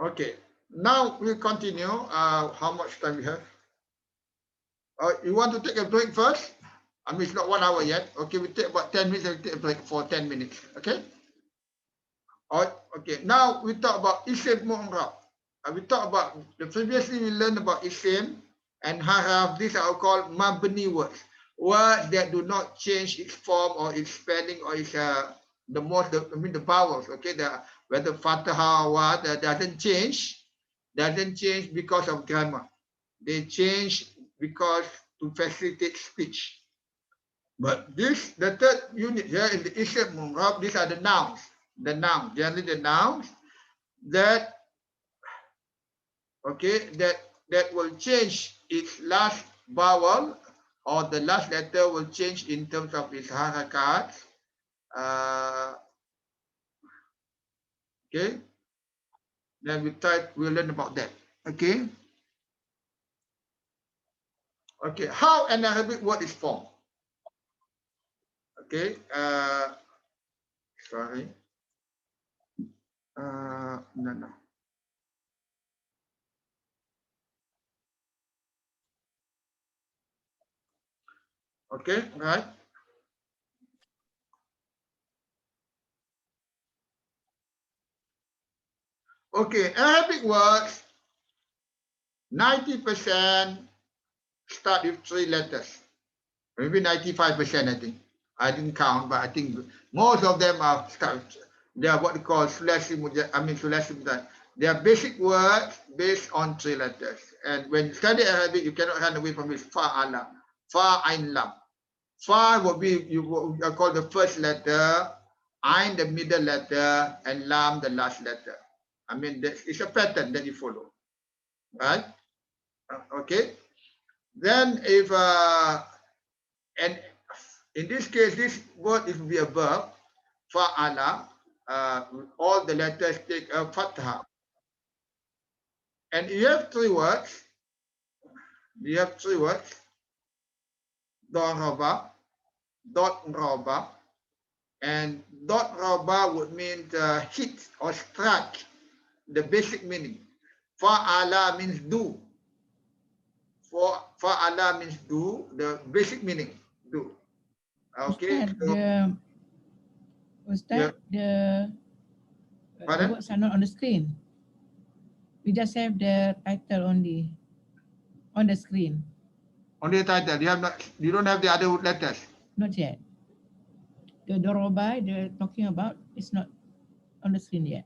Okay. Now we continue. How much time we have? You want to take a break first? I mean, it's not 1 hour yet. Okay, we take about 10 minutes and we take a break for 10 minutes. Okay? Okay, now we talk about Isim Murab. We talk about, previously we learned about Isim and Haraf. These are called Mabni words. Words that do not change its form or its spelling or its, the vowels, okay? Whether fathah or what, doesn't change because of grammar. They change because to facilitate speech. But this, the third unit here in the Isim Murab, these are the nouns. Generally the nouns that, okay, that will change its last vowel or the last letter will change in terms of its harakat. Okay, then we'll learn about that. Okay. Okay, how an Arabic word is formed. Okay, sorry. No. Okay, right. Okay, Arabic words, 90% start with 3 letters. Maybe 95%, I think. I didn't count, but I think most of them are start. They are what they call sulasi. They are basic words based on 3 letters. And when you study Arabic, you cannot run away from it. Fa'ala, fa, ain, lam. Fa will be you call the first letter, ain the middle letter, and lam the last letter. I mean, it's a pattern that you follow, right? Okay. Then if and in this case, this word is be a verb, fa'ala. All the letters take a fathah. And you have 3 words. Daraba, dot raba, and dot raba would mean hit or strike. The basic meaning. Fa'ala means do. Fa'ala means do. The basic meaning, do. Okay. The words are not on the screen. We just have the title only on the screen. Only the title. You don't have the other letters. Not yet. The doroba they're talking about is not on the screen yet.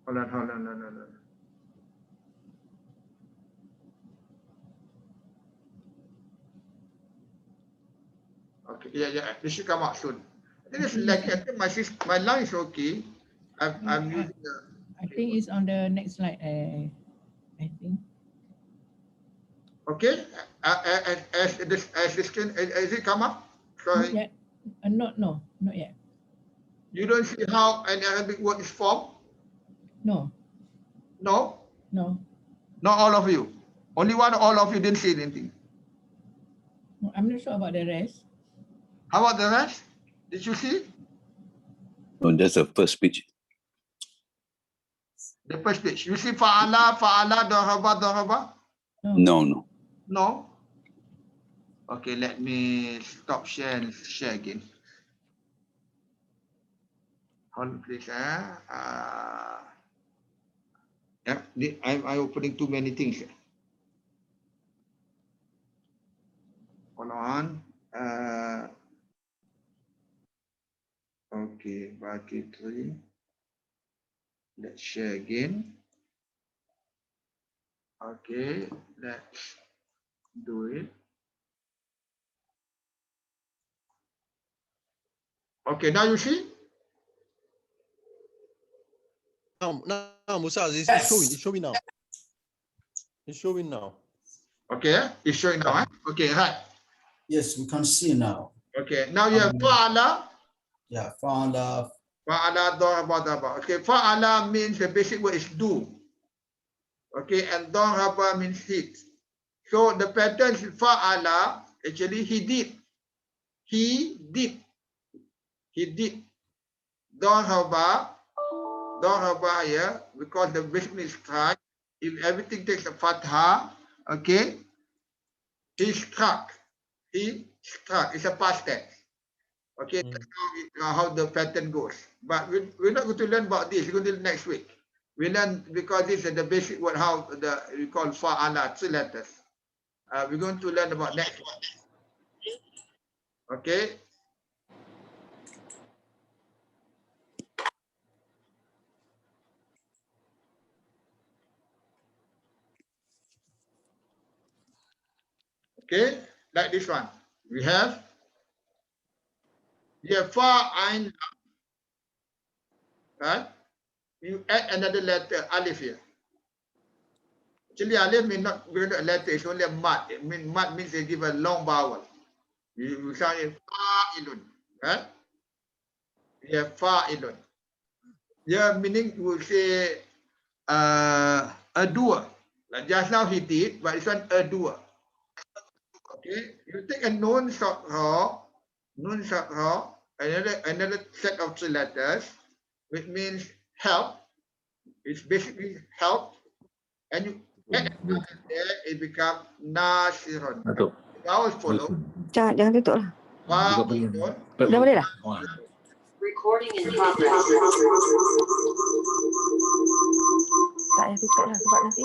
Hold on. Okay, yeah. This should come out soon. I think it's like, I think my line is okay. I'm using the. I think it's on the next slide. I think. Okay, as the screen, has it come up? Sorry. Not yet. No, not yet. You don't see how an Arabic word is formed? No. No? No. Not all of you. Only one, all of you didn't see anything. No, I'm not sure about the rest. How about the rest? Did you see? Oh, that's the first page. The first page. You see fa'ala, daraba? No. No? Okay, let me stop share and share again. Hold on, please. I'm opening too many things. Hold on. Okay, BAQY 3. Let's share again. Okay, let's do it. Okay, now you see? Now, Musa, it's showing now. It's showing now. Okay, it's showing now. Okay, right. Yes, we can see now. Okay, now you have fa'ala. Yeah, fa'ala. Fa'ala, daraba. Okay, fa'ala means the basic word is do. Okay, and daraba means hit. So the pattern is fa'ala, actually he did. He did. Daraba, Daraba here, because the basically strike, if everything takes a fathah, okay, he struck. He struck. It's a past tense. Okay, that's how the pattern goes. But we're not going to learn about this. We're going to learn next week. We learn because this is the basic word, how we call fa'ala, 3 letters. We're going to learn about next one. Okay. Okay, like this one. We have fa, ain, right? You add another letter, alif here. Actually, alif means not a letter, it's only a mud. It means mud means they give a long vowel. You sound it fa'ilun, right? We have fa'ilun. Yeah, meaning you will say a doer. Like just now he did, but it's one a doer. Okay, you take a nun short raw, another set of 3 letters, which means help. It's basically help, and you add another there, it becomes nasirun. The vowels follow. Jangan tutup lah. Fa'ilun. Dah boleh dah? Recording in progress. Tak payah tutup lah sebab nanti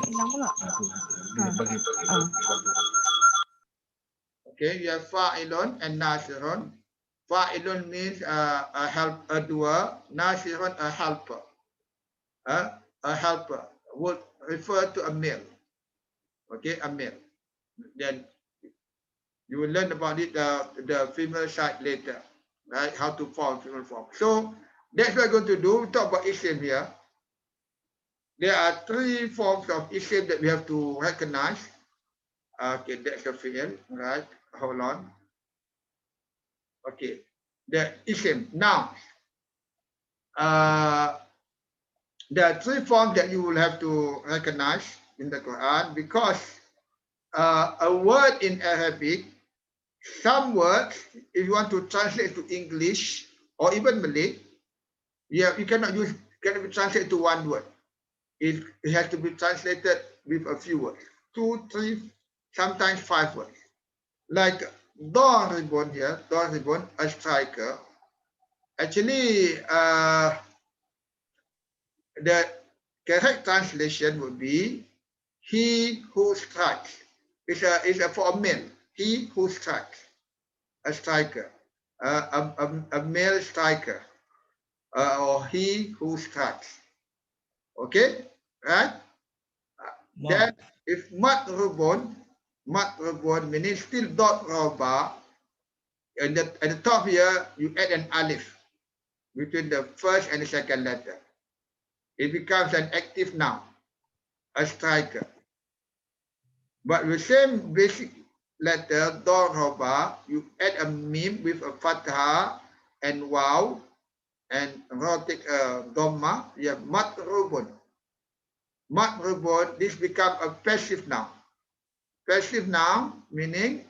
hilang pula. Okay, you have fa'ilun and nasirun. Fa'ilun means a doer. Nasirun, a helper. A helper would refer to a male. Okay, a male. Then you will learn about it, the female side later, right? How to form female form. So that's what we're going to do. We talk about isim here. There are 3 forms of isim that we have to recognize. Okay, that's a field, right? Hold on. Okay, the isim, nouns. There are 3 forms that you will have to recognize in the Quran, because a word in Arabic, some words, if you want to translate to English or even Malay, you cannot be translated to one word. It has to be translated with a few words, 2, 3, sometimes 5 words. Like Doribon here, Doribon, a striker. Actually, the correct translation would be he who strikes. It's for a male. He who strikes, a striker, a male striker, or he who strikes. Okay, right? Then if matrubun meaning still dot roba, and at the top here you add an alif between the first and the second letter. It becomes an active noun, a striker. But with the same basic letter, doroba, you add a mim with a fathah and waw, and rotic dhomma, you have matrubun. Matrubun, this becomes a passive noun. Passive noun meaning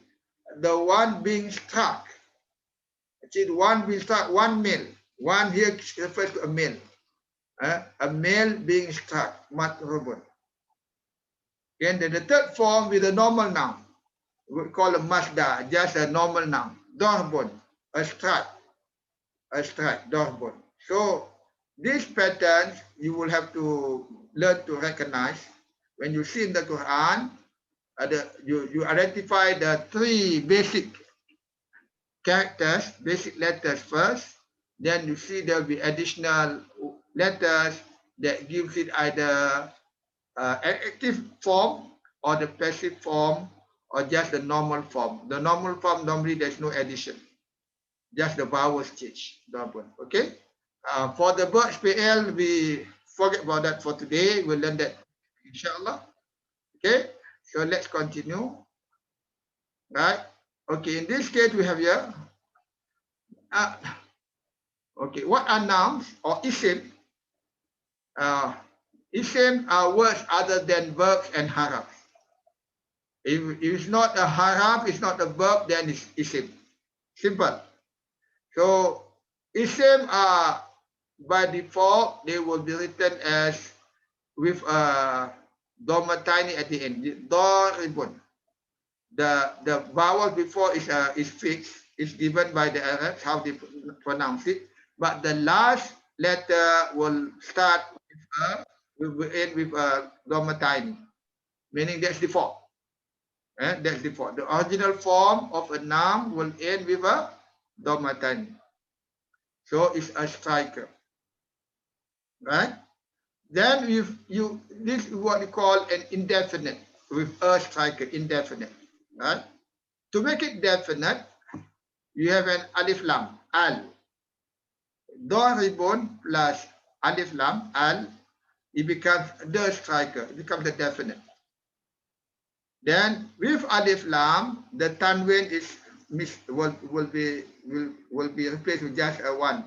the one being struck. Actually, the one being struck, one male. One here refers to a male. A male being struck, matrubun. And then the third form with a normal noun, we call a masdar, just a normal noun. Dorbun, a strike, dorbun. So these patterns you will have to learn to recognize. When you see in the Quran, you identify the 3 basic characters, basic letters first. Then you see there will be additional letters that gives it either an active form or the passive form or just the normal form. The normal form, normally there's no addition, just the vowels change. Okay. For the birds PL, we forget about that for today. We'll learn that inshallah. Okay. So let's continue. Right. Okay. In this case, we have here. Okay. What are nouns or isim? Isim are words other than verbs and haraf. If it's not a haraf, it's not a verb, then it's isim. Simple. So isim are by default, they will be written as with a dhomma tiny at the end. Doribun. The vowel before is fixed, is given by the Arabs, how they pronounce it. But the last letter will start will end with a dhomma tiny, meaning that's default. That's default. The original form of a noun will end with a dhomma tiny. So it's a striker, right? Then if you, this is what you call an indefinite with a striker, indefinite, right? To make it definite, you have an alif lam, al. Doribun plus alif lam, al, it becomes the striker, it becomes the definite. Then with alif lam, the tanwin is will be replaced with just a one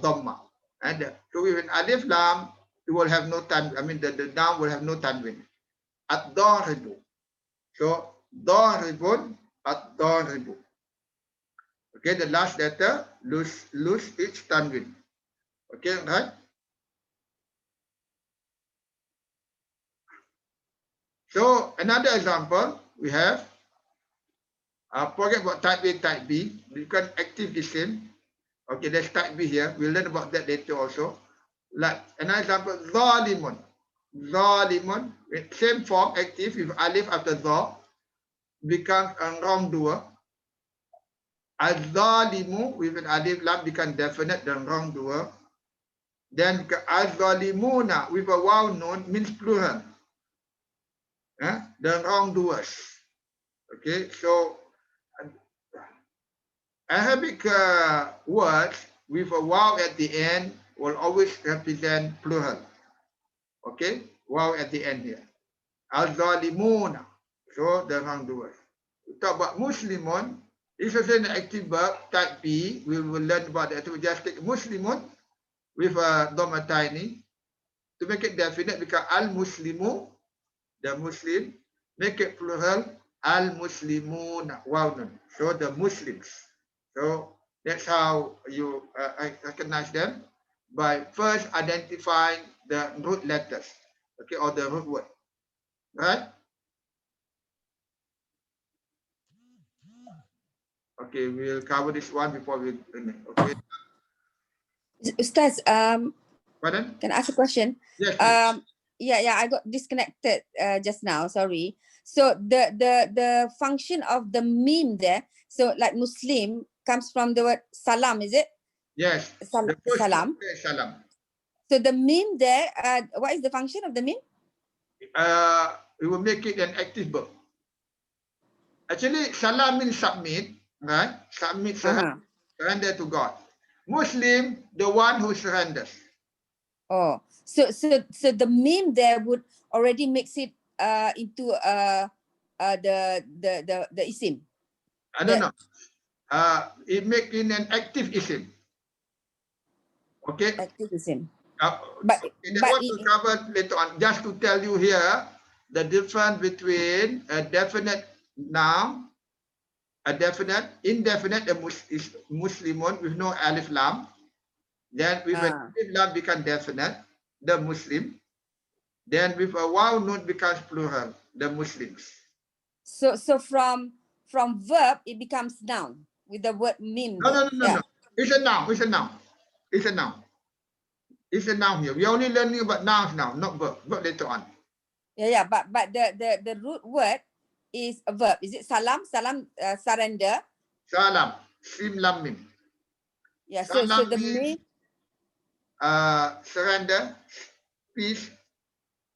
dhomma. And so with an alif lam, it will have no tan. I mean the noun will have no tanwin. Ad-doribu. So doribun, ad-doribu. Okay, the last letter lose its tanwin. Okay, right? So another example we have. Forget about type A, type B. Because active isim. Okay, there's type B here. We'll learn about that later also. Like another example, zalimun. Zalimun, same form, active with alif after za, becomes a wrongdoer. Az-zalimu with an alif lam becomes definite, the wrongdoer. Then az-zalimuna with a waw nun means plural. The wrongdoers. Okay, so Arabic words with a waw at the end will always represent plural. Okay, waw at the end here. Al-zalimuna, so the wrongdoers. We talk about Muslimun. This is an active verb, type B. We will learn about that. We just take Muslimun with a dhomma tiny. To make it definite, because al-muslimu, the Muslim, make it plural, al-muslimuna, waw nun. So the Muslims. So that's how you recognize them, by first identifying the root letters, okay, or the root word, right? Okay, we'll cover this one before we, okay. Ustaz, Pardon? can I ask a question? Yes, please. Yeah, I got disconnected just now. Sorry. So the function of the meme there, so like Muslim comes from the word salam, is it? Yes. The first Salam. letter is salam. So the meme there, what is the function of the meme? We will make it an active verb. Actually, salam means submit, right? Submit, surrender to God. Muslim, the one who surrenders. Oh, so the meme there would already makes it into the isim. I don't know. It make in an active isim. Okay. Active isim. But what to cover later on. Just to tell you here the difference between a definite noun, a definite, indefinite is Muslimun with no alif lam. Then with an alif lam become definite, the Muslim. Then with a waw nun becomes plural, the Muslims. So from verb it becomes noun with the word meme. No. It's a noun. It's a noun. It's a noun. It's a noun here. We are only learning about nouns now, not verb. Verb later on. Yeah. But the root word is a verb. Is it salam? Salam, surrender. Salam. Sim lam mim. Yeah. Salam So the means, surrender, peace.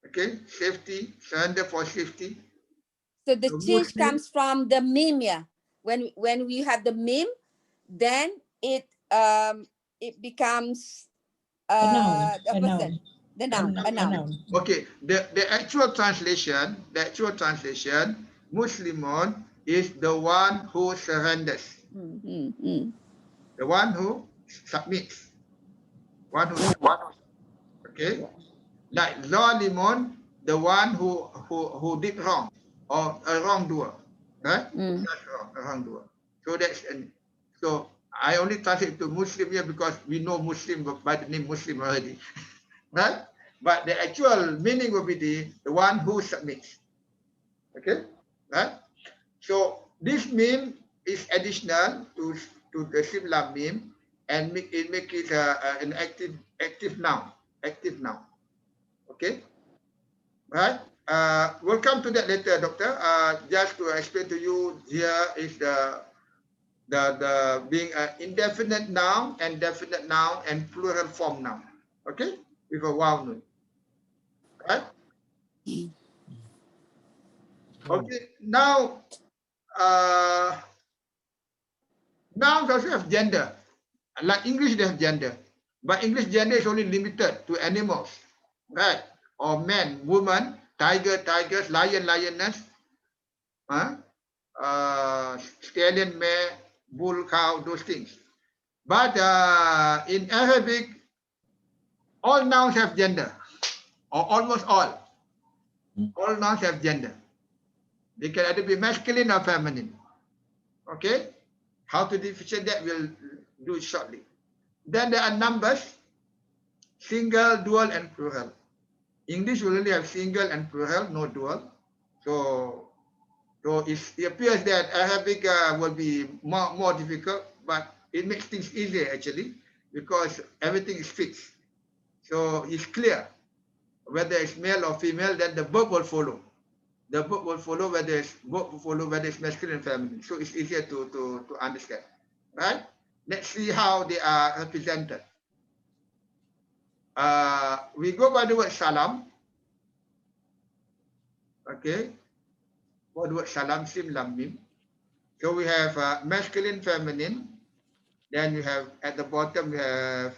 Okay, safety. Surrender for safety. So the change Muslim, comes from the meme. Yeah. When we have the meme, then it becomes a person. The noun. A noun. Okay, the actual translation, Muslimun is the one who surrenders. The one who submits. Okay, like Zalimun, the one who did wrong, or a wrongdoer, right? That's wrong, a wrongdoer. So that's I only translate to Muslim here because we know Muslim by the name Muslim already, right? But the actual meaning will be the one who submits. Okay, right? So this meme is additional to the similar meme, and make it an active noun. Active noun. Okay, right? We'll come to that later, Doctor. Just to explain to you, here is the being an indefinite noun and definite noun and plural form noun. Okay, with a wow nun. Right? Okay. Now, nouns also have gender. Like English, they have gender, but English gender is only limited to animals, right? Or man, woman, tiger, tigers, lion, lioness, stallion, mare, bull, cow, those things. But in Arabic, all nouns have gender, or almost all. All nouns have gender. They can either be masculine or feminine. Okay? How to differentiate that, we'll do it shortly. Then there are numbers, single, dual, and plural. English will only have single and plural, no dual. So it appears that Arabic will be more difficult, but it makes things easier actually, because everything is fixed. So it's clear whether it's male or female, then the verb will follow. The verb will follow whether it's masculine and feminine. So it's easier to understand, right? Let's see how they are represented. We go by the word salam. Okay, for the word salam, sim, lam, mim. So we have masculine, feminine. Then you have at the bottom we have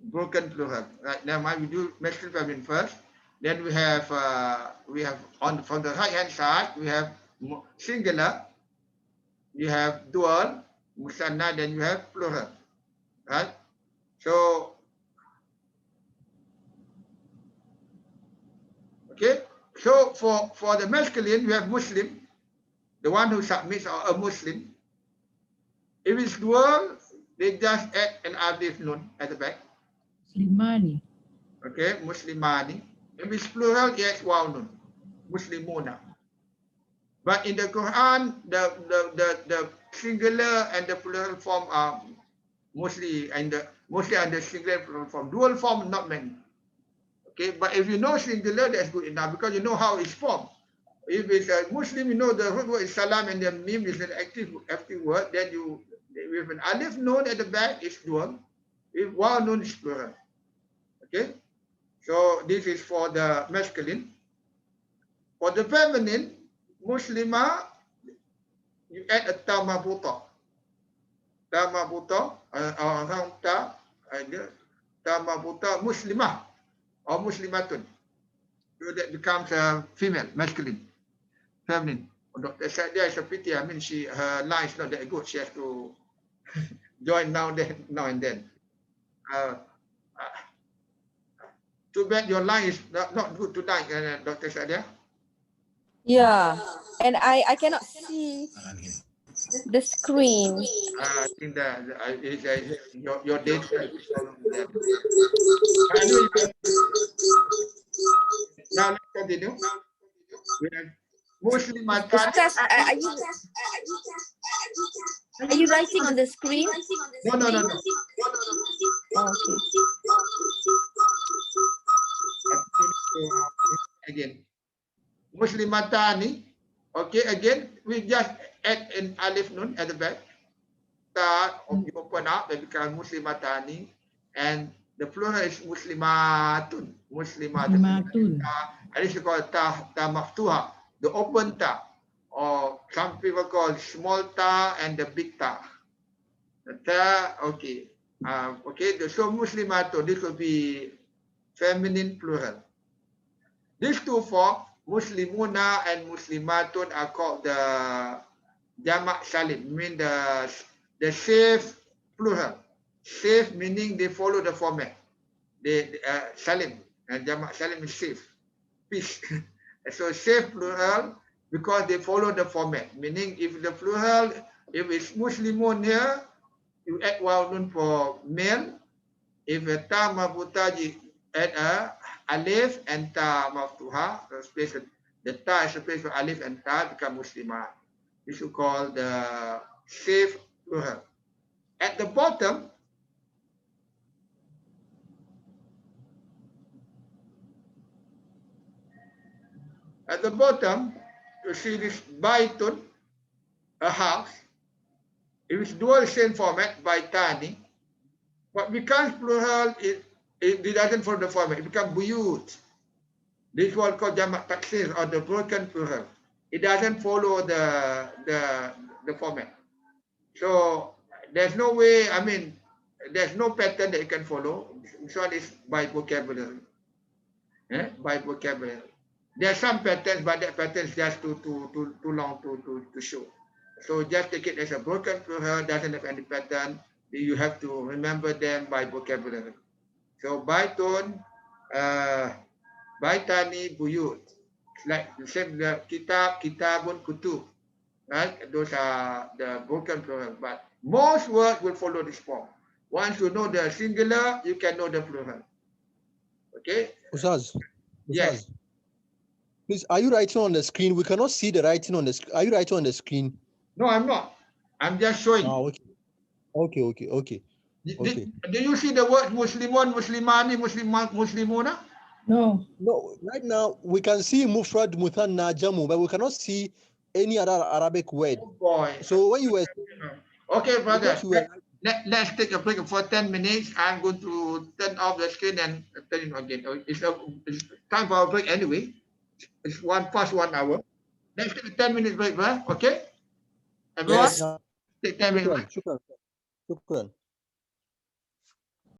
broken plural. Right now, we do masculine, feminine first. Then we have from the right hand side we have singular. You have dual, musanna. Then you have plural. Right. So okay. So for the masculine, you have Muslim, the one who submits, or a Muslim. If it's dual, they just add an alif nun at the back. Muslimani. Okay, Muslimani. If it's plural, yes, waw nun, Muslimuna. But in the Quran, the singular and the plural form are mostly under singular and plural form. Dual form, not many. Okay, but if you know singular, that's good enough because you know how it's formed. If it's a Muslim, you know the root word is salam and the mim is an active word, then you with an alif nun at the back is dual. If waw nun is plural. Okay, so this is for the masculine. For the feminine, Muslimah, you add a ta marbuta. Ta marbuta, orang ta, ada ta marbuta Muslimah or Muslimatun. So that becomes a female, masculine, feminine. Dr. Sadia is a pity. I mean, her line is not that good. She has to join now and then. Too bad your line is not good tonight, Dr. Sadia. Yeah, and I cannot see the screen. I think that your data is problem with that. Anyway, now let's continue. We have Muslimatan. Ustaz, are you writing on the screen? No. Oh, okay. Again, Muslimatani. Okay, again, we just add an alif nun at the back. Start, you open up, they become Muslimatani. And the plural is Muslimatun. Muslimatun. And this is called ta maftuha, the open ta. Or some people call small ta and the big ta. The ta, okay. Okay, so Muslimatun, this will be feminine plural. These two forms, Muslimuna and Muslimatun, are called the Jamak Salim, mean the safe plural. Safe meaning they follow the format. They Salim, Jamak Salim is safe, peace. So safe plural because they follow the format. Meaning, if the plural, if it's Muslimun here, you add waw nun for male. If a ta maftuha, you add a alif and ta maftuha. The ta is replaced for alif and ta, become Muslimah. This is called the safe plural. At the bottom, you see this baitun, a house. It is dual same format, baitani. What becomes plural, it doesn't follow the format. It becomes buyut. This one called jamak taksir or the broken plural. It doesn't follow the format. So there's no way, I mean, there's no pattern that you can follow. This one is by vocabulary. By vocabulary. There are some patterns, but that pattern is just too long to show. So just take it as a broken plural, doesn't have any pattern. You have to remember them by vocabulary. So baitun, baitani, buyut. It's like the same, the kitab, kitabun, kutub. Right? Those are the broken plural. But most words will follow this form. Once you know the singular, you can know the plural. Okay? Ustaz. Yes. Ustaz. Please, are you writing on the screen? We cannot see the writing on the screen. Are you writing on the screen? No, I'm not. I'm just showing. Ah, okay. Okay. Do you see the word Muslimun, Muslimani, Muslimuna? No. No, right now we can see Mufrad, Muthanna, Jamu, but we cannot see any other Arabic word. Oh boy. So when you were Okay, brother. because you were Let's take a break for 10 minutes. I'm going to turn off the screen and turn it again. It's time for a break anyway. It's past 1 hour. Let's take a 10 minutes break, bro. Okay? Everyone, Yes. take 10 minutes break. Shukran.